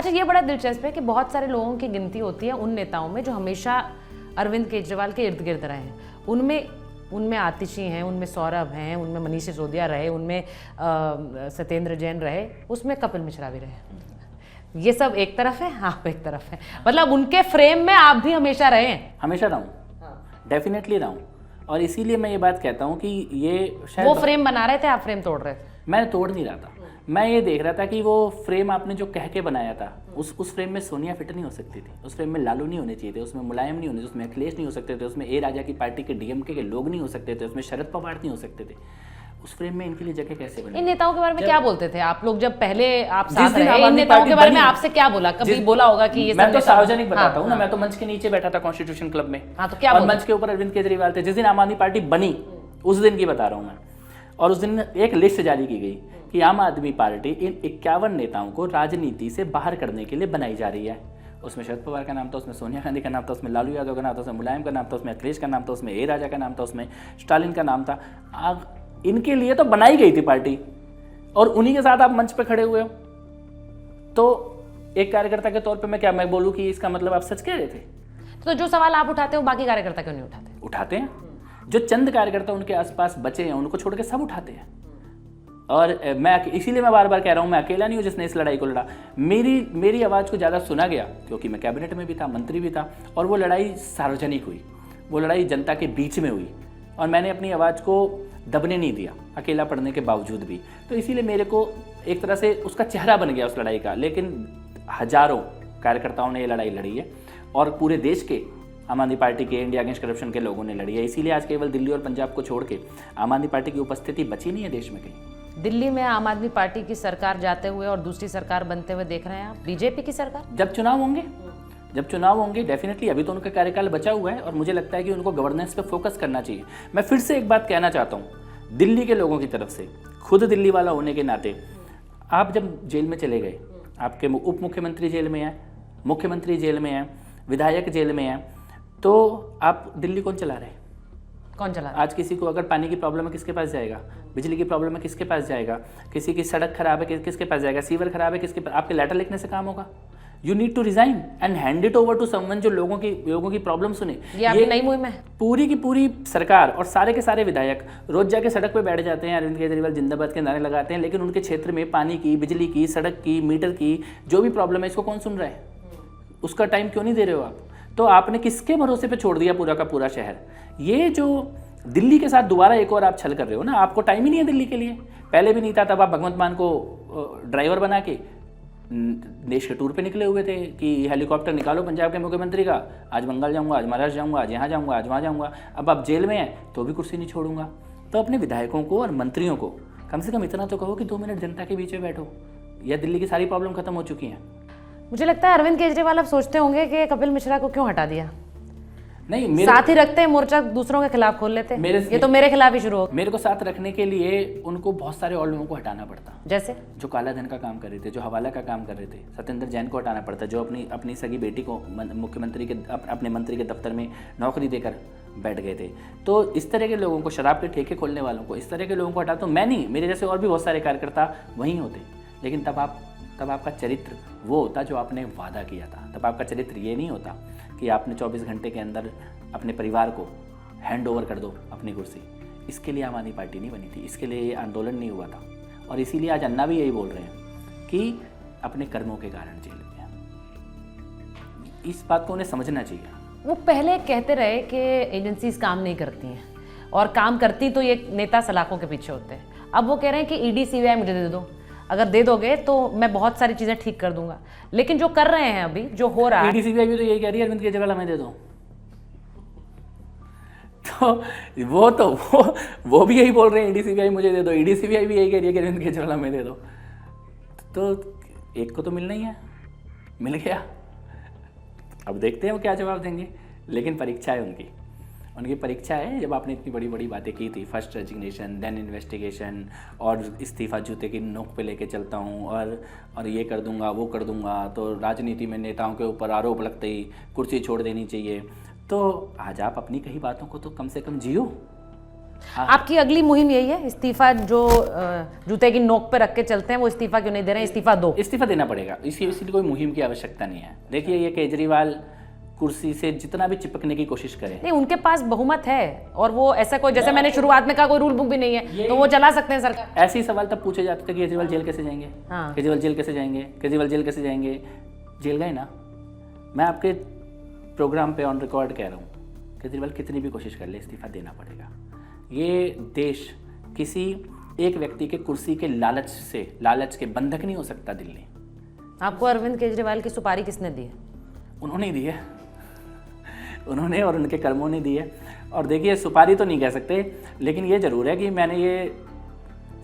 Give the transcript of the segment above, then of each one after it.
अच्छा, ये बड़ा दिलचस्प है कि बहुत सारे लोगों की गिनती होती है उन नेताओं में जो हमेशा अरविंद केजरीवाल के इर्द गिर्द रहे हैं। उनमें आतिशी हैं, उनमें सौरभ हैं, उनमें मनीष सिसोदिया रहे, उनमें सत्येंद्र जैन रहे, उसमें कपिल मिश्रा भी रहे। ये सब एक तरफ है, आप एक तरफ है, मतलब उनके फ्रेम में आप भी हमेशा रहे हैं। हमेशा रहा हूँ, डेफिनेटली रहा हूँ। और इसीलिए मैं ये बात कहता हूँ कि ये शायद वो फ्रेम बना रहे थे, आप फ्रेम तोड़ रहे थे। मैं तोड़ नहीं रहा था, मैं ये देख रहा था कि वो फ्रेम आपने जो कह के बनाया था उस फ्रेम में सोनिया फिट नहीं हो सकती थी, उस फ्रेम में लालू नहीं होने चाहिए थे, उसमें मुलायम नहीं होने, उसमें अखिलेश नहीं हो सकते थे, उसमें ए राजा की पार्टी के डीएमके के लोग नहीं हो सकते थे, उसमें शरद पवार नहीं हो सकते थे। उस फ्रेम में इनके लिए जगह कैसे बनी? इन नेताओं के बारे में क्या बोलते थे आप लोग जब पहले आप साथ रहे? इन नेताओं के बारे में आपसे क्या बोला? कभी बोला होगा कि ये मैं तो सार्वजनिक बताता हूँ ना, मैं तो मंच के नीचे बैठा था कॉन्स्टिट्यूशन क्लब में। हाँ, तो क्या और मंच के ऊपर अरविंद केजरीवाल थे। जिस दिन आम आदमी पार्टी बनी उस दिन की बता रहा हूँ मैं। और उस दिन एक लिस्ट जारी की गई कि आम आदमी पार्टी इन 51 नेताओं को राजनीति से बाहर करने के लिए बनाई जा रही है। उसमें शरद पवार का नाम था, उसमें सोनिया गांधी का नाम था, उसमें लालू यादव का नाम था, उसमें मुलायम का नाम था, उसमें अखिलेश का नाम था, उसमें ए राजा का नाम था, उसमें स्टालिन का नाम था। इनके लिए तो बनाई गई थी पार्टी और उन्हीं के साथ आप मंच पे खड़े हुए हो। तो एक कार्यकर्ता के तौर पे मैं बोलूं कि इसका मतलब आप सच कह रहे थे? तो जो सवाल आप उठाते हो बाकी कार्यकर्ता क्यों नहीं उठाते? उठाते हैं। जो चंद कार्यकर्ता उनके आसपास बचे हैं उनको छोड़ के सब उठाते हैं। और इसीलिए मैं बार बार कह रहा हूं, मैं अकेला नहीं हूं जिसने इस लड़ाई को लड़ा। मेरी आवाज़ को ज़्यादा सुना गया क्योंकि मैं कैबिनेट में भी था, मंत्री भी था, और वो लड़ाई सार्वजनिक हुई, वो लड़ाई जनता के बीच में हुई और मैंने अपनी आवाज़ को दबने नहीं दिया, अकेला पड़ने के बावजूद भी। तो इसीलिए मेरे को एक तरह से उसका चेहरा बन गया उस लड़ाई का। लेकिन हजारों कार्यकर्ताओं ने ये लड़ाई लड़ी है और पूरे देश के आम आदमी पार्टी के, इंडिया अगेंस्ट करप्शन के लोगों ने लड़ी है। इसीलिए आज केवल दिल्ली और पंजाब को छोड़ के आम आदमी पार्टी की उपस्थिति बची नहीं है देश में कहीं। दिल्ली में आम आदमी पार्टी की सरकार जाते हुए और दूसरी सरकार बनते हुए देख रहे हैं आप, बीजेपी की सरकार। जब चुनाव होंगे डेफिनेटली, अभी तो उनका कार्यकाल बचा हुआ है और मुझे लगता है कि उनको गवर्नेंस पे फोकस करना चाहिए। मैं फिर से एक बात कहना चाहता हूँ दिल्ली के लोगों की तरफ से, खुद दिल्ली वाला होने के नाते, आप जब जेल में चले गए, आपके उप मुख्यमंत्री जेल में है, मुख्यमंत्री जेल में है, विधायक जेल में है, तो आप दिल्ली कौन चला रहे? कौन चला रहा? आज किसी को अगर पानी की प्रॉब्लम है किसके पास जाएगा? बिजली की प्रॉब्लम है किसके पास जाएगा? किसी की सड़क खराब है किसके पास जाएगा? सीवर खराब है किसके पास? आपके लेटर लिखने से काम होगा? You need to resign and hand it over to someone जो लोगों की प्रॉब्लम सुने। ये नई मुहिम है। पूरी की पूरी सरकार और सारे के सारे विधायक रोज जाके सड़क पे बैठ जाते हैं, अरविंद केजरीवाल जिंदाबाद के नारे लगाते हैं, लेकिन उनके क्षेत्र में पानी की, बिजली की, सड़क की, मीटर की जो भी प्रॉब्लम है, इसको कौन सुन रहा है? उसका टाइम क्यों नहीं दे रहे हो आप? तो आपने किसके भरोसे पे छोड़ दिया पूरा का पूरा शहर? ये जो दिल्ली के साथ दोबारा एक और आप छल कर रहे हो ना, आपको टाइम ही नहीं है दिल्ली के लिए। पहले भी नहीं था, तब आप भगवंत मान को ड्राइवर बना के देश के टूर पे निकले हुए थे कि हेलीकॉप्टर निकालो पंजाब के मुख्यमंत्री का, आज बंगाल जाऊंगा, आज महाराष्ट्र जाऊंगा, आज यहाँ जाऊंगा, आज वहाँ जाऊंगा। अब आप जेल में हैं तो भी कुर्सी नहीं छोड़ूंगा। तो अपने विधायकों को और मंत्रियों को कम से कम इतना तो कहो कि 2 मिनट जनता के बीच में बैठो, या दिल्ली की सारी प्रॉब्लम खत्म हो चुकी हैं। मुझे लगता है अरविंद केजरीवाल अब सोचते होंगे कि कपिल मिश्रा को क्यों हटा दिया। नहीं, साथ ही रखते हैं, मोर्चा दूसरों के खिलाफ खोल लेते हैं। ये तो मेरे खिलाफ ही शुरू हो। मेरे को साथ रखने के लिए उनको बहुत सारे और लोगों को हटाना पड़ता, जैसे जो काला धन का काम कर रहे थे, जो हवाला का काम कर रहे थे। सत्येंद्र जैन को हटाना पड़ता, जो अपनी सगी बेटी को मुख्यमंत्री के अपने मंत्री के दफ्तर में नौकरी देकर बैठ गए थे। तो इस तरह के लोगों को, शराब के ठेके खोलने वालों को, इस तरह के लोगों को हटा, तो मैं नहीं, मेरे जैसे और भी बहुत सारे कार्यकर्ता वहीं होते। लेकिन तब आपका चरित्र वो होता जो आपने वादा किया था। तब आपका चरित्र ये नहीं होता कि आपने 24 घंटे के अंदर अपने परिवार को हैंड ओवर कर दो अपनी कुर्सी। इसके लिए आम आदमी पार्टी नहीं बनी थी, इसके लिए ये आंदोलन नहीं हुआ था। और इसीलिए आज अन्ना भी यही बोल रहे हैं कि अपने कर्मों के कारण जेल में हैं। इस बात को उन्हें समझना चाहिए। वो पहले कहते रहे कि एजेंसीज काम नहीं करती हैं, और काम करती तो ये नेता सलाखों के पीछे होते हैं। अब वो कह रहे हैं कि ईडी सीबीआई मुझे दे दो, अगर दे दोगे तो मैं बहुत सारी चीजें ठीक कर दूंगा। लेकिन जो कर रहे हैं अभी, जो हो रहा है, ईडी सीबीआई भी तो यही कह रही है अरविंद केजरीवाल हमें दे दो। तो वो भी यही बोल रहे हैं ईडी सीबीआई मुझे दे दो। ईडी सीबीआई भी यही कह रही है कि अरविंद केजरीवाल हमें दे दो। तो एक को तो मिलना ही है, मिल गया। अब देखते हैं वो क्या जवाब देंगे। लेकिन परीक्षा है उनकी परीक्षा है। जब आपने इतनी बड़ी बड़ी बातें की थी, फर्स्ट रेजिग्नेशन, देन इन्वेस्टिगेशन, और इस्तीफा जूते की नोक पे लेके चलता हूँ, और ये कर दूंगा, वो कर दूंगा, तो राजनीति में नेताओं के ऊपर आरोप लगते ही कुर्सी छोड़ देनी चाहिए। तो आज आप अपनी कही बातों को तो कम से कम जियो। आपकी अगली मुहिम यही है, इस्तीफा जो जूते की नोक पे रख के चलते हैं वो इस्तीफा क्यों नहीं दे रहे हैं, इस्तीफा दो। इस्तीफा देना पड़ेगा, इसलिए कोई मुहिम की आवश्यकता नहीं है। देखिए ये केजरीवाल कुर्सी से जितना भी चिपकने की कोशिश करे, नहीं उनके पास बहुमत है और वो ऐसा कोई, जैसे मैंने शुरुआत में कहा, कोई रूल बुक भी नहीं है तो वो चला सकते हैं सरकार। ऐसे ही सवाल तब पूछे जाते थे कि केजरीवाल जेल कैसे जाएंगे, हाँ। केजरीवाल जेल कैसे जाएंगे, केजरीवाल जेल कैसे जाएंगे। जेल गए ना। मैं आपके प्रोग्राम पे ऑन रिकॉर्ड कह रहा हूँ, केजरीवाल कितनी भी कोशिश कर ले इस्तीफा देना पड़ेगा। ये देश किसी एक व्यक्ति के कुर्सी के लालच के बंधक नहीं हो सकता। दिल्ली आपको अरविंद केजरीवाल की सुपारी किसने दी है? उन्होंने ही दी है, उन्होंने और उनके कर्मों ने दी है। और देखिए सुपारी तो नहीं कह सकते, लेकिन ये जरूर है कि मैंने ये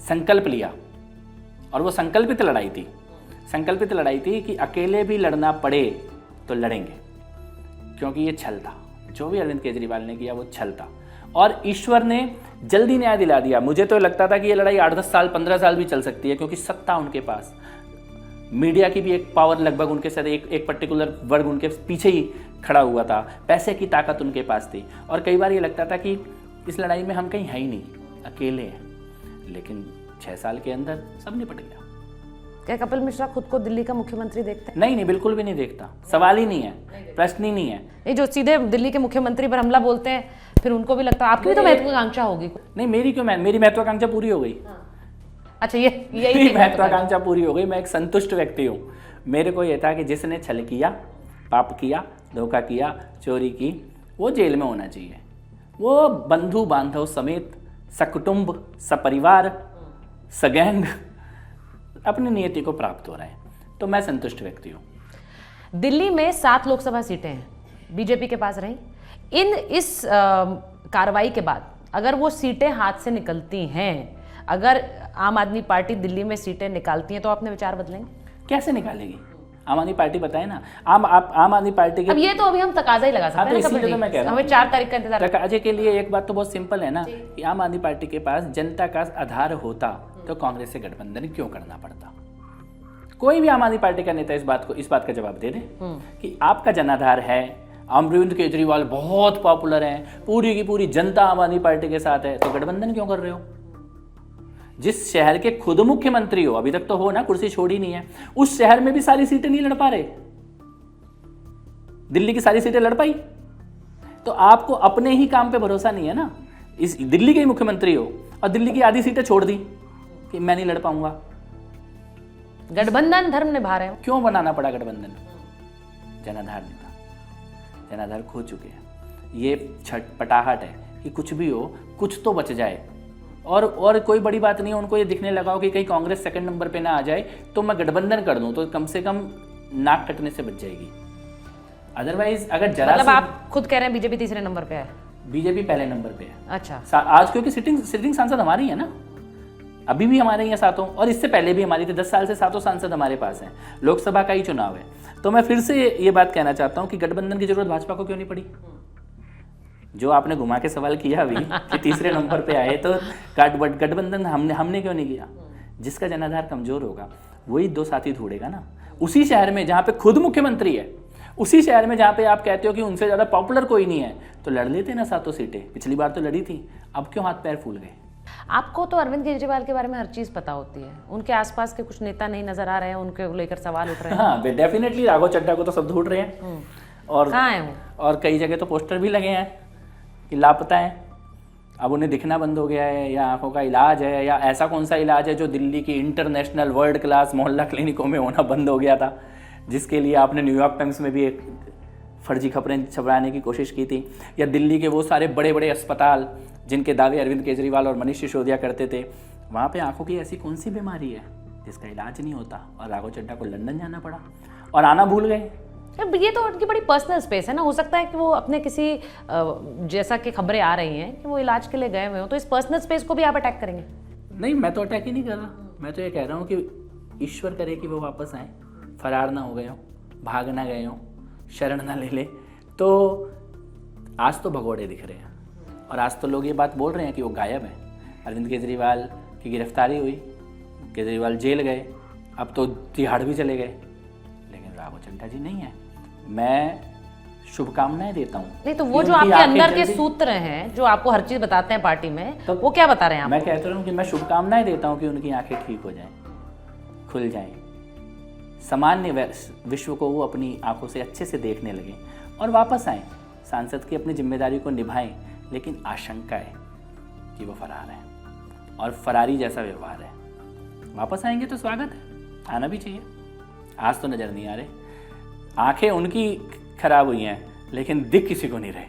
संकल्प लिया, और वो संकल्पित लड़ाई थी कि अकेले भी लड़ना पड़े तो लड़ेंगे, क्योंकि ये छल था। जो भी अरविंद केजरीवाल ने किया वो छल था, और ईश्वर ने जल्दी न्याय दिला दिया। मुझे तो लगता था कि ये लड़ाई 8-10 साल 15 साल भी चल सकती है, क्योंकि सत्ता उनके पास, मीडिया की भी एक पावर लगभग उनके साथ, एक पर्टिकुलर वर्ग उनके पीछे ही खड़ा हुआ था, पैसे की ताकत उनके पास थी। और कई बार ये लगता था कि इस लड़ाई में हम कहीं है ही नहीं, अकेले हैं। लेकिन 6 साल के अंदर सब निपट गया। क्या कपिल मिश्रा खुद को दिल्ली का मुख्यमंत्री देखते हैं? नहीं, बिल्कुल भी नहीं देखता। सवाल ही नहीं है, प्रश्न ही नहीं है। नहीं, जो सीधे दिल्ली के मुख्यमंत्री पर हमला बोलते हैं, फिर उनको भी लगता है आपकी भी तो महत्वाकांक्षा होगी। नहीं, मेरी क्यों? मेरी महत्वाकांक्षा पूरी हो गई। अच्छा, यही मेरी महत्वाकांक्षा पूरी हो गई। मैं एक संतुष्ट व्यक्ति हूँ। मेरे को ये था कि जिसने छल किया, पाप किया, धोखा किया, चोरी की, वो जेल में होना चाहिए। वो बंधु बांधव समेत सकुटुंब, सपरिवार, सगैंग अपनी नियति को प्राप्त हो रहे हैं। तो मैं संतुष्ट व्यक्ति हूँ। दिल्ली में 7 लोकसभा सीटें हैं बीजेपी के पास रही। इस कार्रवाई के बाद अगर वो सीटें हाथ से निकलती हैं, अगर आम आदमी पार्टी दिल्ली में सीटें निकालती हैं, तो अपने विचार बदलेंगे? कैसे निकालेगी? आम आदमी पार्टी बताए ना। आम आदमी पार्टी के अब ये तो अभी हम तकाजा ही लगा सकते हैं ना, इसीलिए तो मैं कह रहा हूं, हमें 4 तारीख का इंतजार। तकाजे के लिए एक बात तो बहुत सिंपल है ना, कि आम आदमी पार्टी के पास जनता का आधार होता तो कांग्रेस से गठबंधन क्यों करना पड़ता। कोई भी आम आदमी पार्टी का नेता इस बात का जवाब दे दे कि आपका जनाधार है, अरविंद केजरीवाल बहुत पॉपुलर हैं, पूरी की पूरी जनता आम आदमी पार्टी के साथ है, तो गठबंधन क्यों कर रहे हो? जिस शहर के खुद मुख्यमंत्री हो, अभी तक तो हो ना, कुर्सी छोड़ी नहीं है, उस शहर में भी सारी सीटें नहीं लड़ पा रहे। दिल्ली की सारी सीटें लड़ पाई, तो आपको अपने ही काम पे भरोसा नहीं है ना। इस दिल्ली के ही मुख्यमंत्री हो और दिल्ली की आधी सीटें छोड़ दी कि मैं नहीं लड़ पाऊंगा। गठबंधन धर्म निभा रहे हो। क्यों बनाना पड़ा गठबंधन? जनाधार नहीं था, जनाधार खो चुके हैं। ये छटपटाहट है कि कुछ भी हो, कुछ तो बच जाए। और कोई बड़ी बात नहीं है। उनको ये दिखने लगा हो कि कहीं कांग्रेस सेकंड नंबर पे ना आ जाए तो मैं गठबंधन कर दूं, तो कम से कम नाक कटने से बच जाएगी। अदरवाइज अगर जरा मतलब आप खुद कह रहे हैं बीजेपी तीसरे नंबर पे है? बीजेपी पहले नंबर पे है। अच्छा, आज क्योंकि सिटिंग सांसद हमारी है ना, अभी भी हमारे यहाँ 7, और इससे पहले भी हमारी थी। 10 साल से 7 सांसद हमारे पास हैं। लोकसभा का ही चुनाव है। तो मैं फिर से ये बात कहना चाहता हूँ कि गठबंधन की जरूरत भाजपा को क्यों नहीं पड़ी। जो आपने घुमा के सवाल किया अभी कि तीसरे नंबर पे आए, तो गठबंधन हमने क्यों नहीं किया? जिसका जनाधार कमजोर होगा वही 2 साथी ढूंढेगा ना। उसी शहर में जहाँ पे खुद मुख्यमंत्री है, उसी शहर में जहाँ पे आप कहते हो कि उनसे ज़्यादा पॉपुलर कोई नहीं है, तो लड़ लेते ना 7 सीटें। पिछली बार तो लड़ी थी, अब क्यों हाथ पैर फूल गए? आपको तो अरविंद केजरीवाल के बारे में हर चीज़ पता होती है। उनके आसपास के कुछ नेता नहीं नजर आ रहे हैं, उनके लेकर सवाल उठ रहे हैं। हाँ, डेफिनेटली राघव चड्ढा को तो सब ढूंढ रहे हैं, और कहाँ है वो? और कई जगह तो पोस्टर भी लगे हैं कि लापता है। अब उन्हें दिखना बंद हो गया है, या आंखों का इलाज है, या ऐसा कौन सा इलाज है जो दिल्ली की इंटरनेशनल वर्ल्ड क्लास मोहल्ला क्लिनिकों में होना बंद हो गया था, जिसके लिए आपने न्यूयॉर्क टाइम्स में भी एक फर्जी खबरें छपवाने की कोशिश की थी। या दिल्ली के वो सारे बड़े बड़े अस्पताल जिनके दावे अरविंद केजरीवाल और मनीष सिसोदिया करते थे, वहाँ पे आंखों की ऐसी कौन सी बीमारी है जिसका इलाज नहीं होता, और राघव चड्ढा को लंदन जाना पड़ा और आना भूल गए। ये तो उनकी बड़ी पर्सनल स्पेस है ना। हो सकता है कि वो अपने किसी जैसा कि खबरें आ रही हैं कि वो इलाज के लिए गए हुए हो, तो इस पर्सनल स्पेस को भी आप अटैक करेंगे? नहीं, मैं तो अटैक ही नहीं कर रहा। मैं तो ये कह रहा हूँ कि ईश्वर करे कि वो वापस आए, फरार ना हो गए हो, भाग ना गए हो, शरण ना ले ले। तो आज तो भगोड़े दिख रहे हैं, और आज तो लोग ये बात बोल रहे हैं कि वो गायब हैं। अरविंद केजरीवाल की गिरफ्तारी हुई, केजरीवाल जेल गए, अब तो तिहाड़ भी चले गए, लेकिन राघव चड्ढा जी नहीं है। मैं शुभकामनाएं देता हूँ। नहीं तो वो जो आपके अंदर के सूत्र हैं जो आपको हर चीज बताते हैं पार्टी में, तो वो क्या बता रहे हैं मैं कहता हूँ कि मैं शुभकामनाएं देता हूँ कि उनकी आंखें ठीक हो जाएं, खुल जाएं, सामान्य विश्व को वो अपनी आंखों से अच्छे से देखने लगें और वापस आएं, सांसद की अपनी जिम्मेदारी को निभाएं। लेकिन आशंका है कि वो फरार है और फरारी जैसा व्यवहार है। वापस आएंगे तो स्वागत है, आना भी चाहिए। आज तो नज़र नहीं आ रहे, आंखें उनकी खराब हुई हैं लेकिन दिख किसी को नहीं रहे।